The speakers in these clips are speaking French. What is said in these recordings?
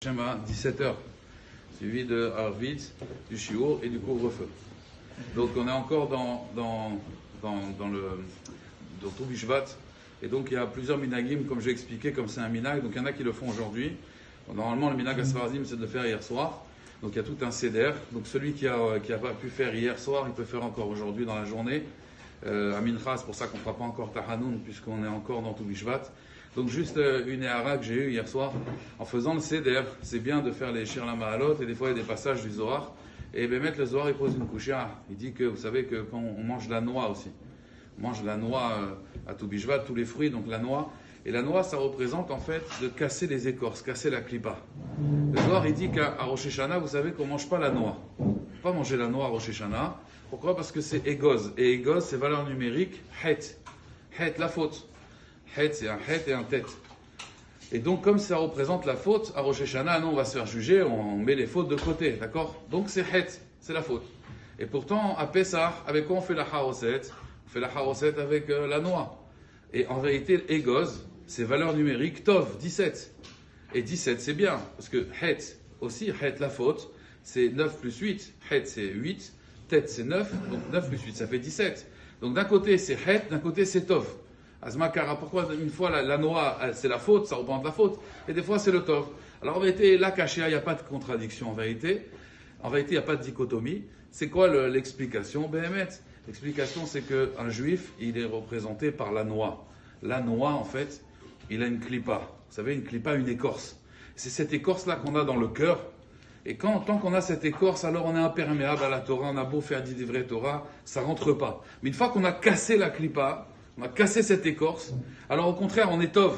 À 17h, suivi de Arvitz, du Shiur et du couvre-feu. Donc on est encore dans Toubou Bishvat, et donc il y a plusieurs minagim, comme j'ai expliqué, comme c'est un minag, donc il y en a qui le font aujourd'hui. Normalement le minag à Sfarazim c'est de le faire hier soir, donc il y a tout un seder, donc celui qui a pas pu faire hier soir, il peut faire encore aujourd'hui dans la journée. À Mincha, c'est pour ça qu'on ne fera pas encore Tahanoun, puisqu'on est encore dans Toubou Bishvat. Donc juste une éhara que j'ai eue hier soir, en faisant le seder, c'est bien de faire les Shir la Mahalot, et des fois il y a des passages du Zohar, et Bémet le Zohar il pose une couchia, il dit que vous savez que quand on mange la noix aussi, on mange la noix à Toubou Bishvat, tous les fruits, donc la noix, et la noix ça représente en fait de casser les écorces, casser la klipa. Le Zohar il dit qu'à Rosh Hashanah, vous savez qu'on ne mange pas la noix, on ne peut pas manger la noix à Rosh Hashanah. Pourquoi? Parce que c'est égoz, et égoz c'est valeur numérique, het, la faute. Het, c'est un het et un tête. Et donc, comme ça représente la faute, à Rosh Hashanah, nous, on va se faire juger, on met les fautes de côté, d'accord? Donc, c'est het, c'est la faute. Et pourtant, à Pessah, avec quoi on fait la haroset? On fait la haroset avec la noix. Et en vérité, égoz, c'est valeur numérique, tov, 17. Et 17, c'est bien, parce que het, aussi, het, la faute, c'est 9 plus 8. Het, c'est 8, tête, c'est 9, donc 9 plus 8, ça fait 17. Donc, d'un côté, c'est het, d'un côté, c'est tov. Azmakara, pourquoi une fois la noix c'est la faute, ça représente la faute, et des fois c'est le tov. Alors en vérité, là, caché, il n'y a pas de contradiction en vérité. En vérité, il n'y a pas de dichotomie. C'est quoi l'explication? Béhémet. L'explication, c'est qu'un juif, il est représenté par la noix. La noix, en fait, il a une klipa. Vous savez, une klipa, une écorce. C'est cette écorce-là qu'on a dans le cœur. Et tant qu'on a cette écorce, alors on est imperméable à la Torah. On a beau faire des vrais Torah, ça rentre pas. Mais une fois qu'on a cassé la klipa, on a cassé cette écorce, alors au contraire, on étove.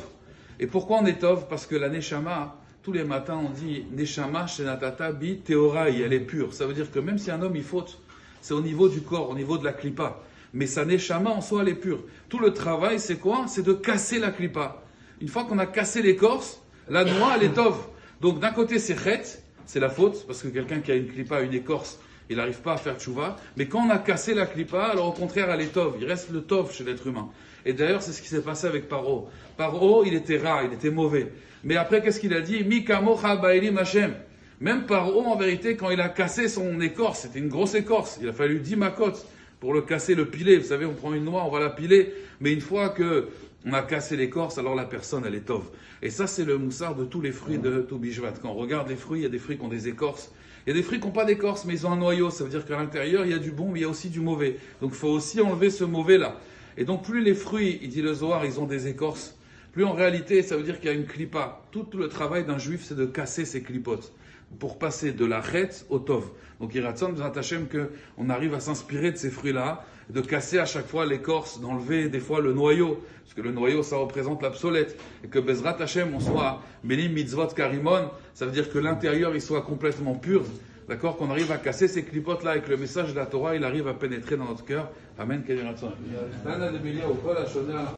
Et pourquoi on étove? Parce que la Neshama, tous les matins, on dit Neshama Shenatata Bi Teorai, elle est pure. Ça veut dire que même si un homme il faute, c'est au niveau du corps, au niveau de la klipa. Mais sa Neshama en soi, elle est pure. Tout le travail, c'est quoi? C'est de casser la klipa. Une fois qu'on a cassé l'écorce, la noix, elle étove. Donc d'un côté, c'est chet, c'est la faute, parce que quelqu'un qui a une klipa, une écorce, il n'arrive pas à faire tchouva, mais quand on a cassé la klipa, alors au contraire, elle est tov. Il reste le tov chez l'être humain. Et d'ailleurs, c'est ce qui s'est passé avec Paro. Paro, il était rare, il était mauvais. Mais après, qu'est-ce qu'il a dit? Mi kamocha ba'ilim Hashem. Même Paro, en vérité, quand il a cassé son écorce, c'était une grosse écorce, il a fallu 10 makot pour le casser, le piler. Vous savez, on prend une noix, on va la piler, mais une fois que on a cassé l'écorce, alors la personne, elle est tov. Et ça, c'est le moussard de tous les fruits de Toubou Bishvat. Quand on regarde les fruits, il y a des fruits qui ont des écorces. Il y a des fruits qui n'ont pas d'écorce, mais ils ont un noyau. Ça veut dire qu'à l'intérieur, il y a du bon, mais il y a aussi du mauvais. Donc, il faut aussi enlever ce mauvais-là. Et donc, plus les fruits, il dit le Zohar, ils ont des écorces, plus en réalité, ça veut dire qu'il y a une klipa. Tout le travail d'un juif, c'est de casser ses klipotes pour passer de la chet au tov. Donc, il ratson Bezrat Hashem qu'on arrive à s'inspirer de ces fruits-là, de casser à chaque fois l'écorce, d'enlever des fois le noyau, parce que le noyau, ça représente l'absolète, et que Bezrat Hashem, on soit Belim Mitzvot Karimon, ça veut dire que l'intérieur, il soit complètement pur, d'accord, qu'on arrive à casser ces clipotes-là, et que le message de la Torah, il arrive à pénétrer dans notre cœur. Amen.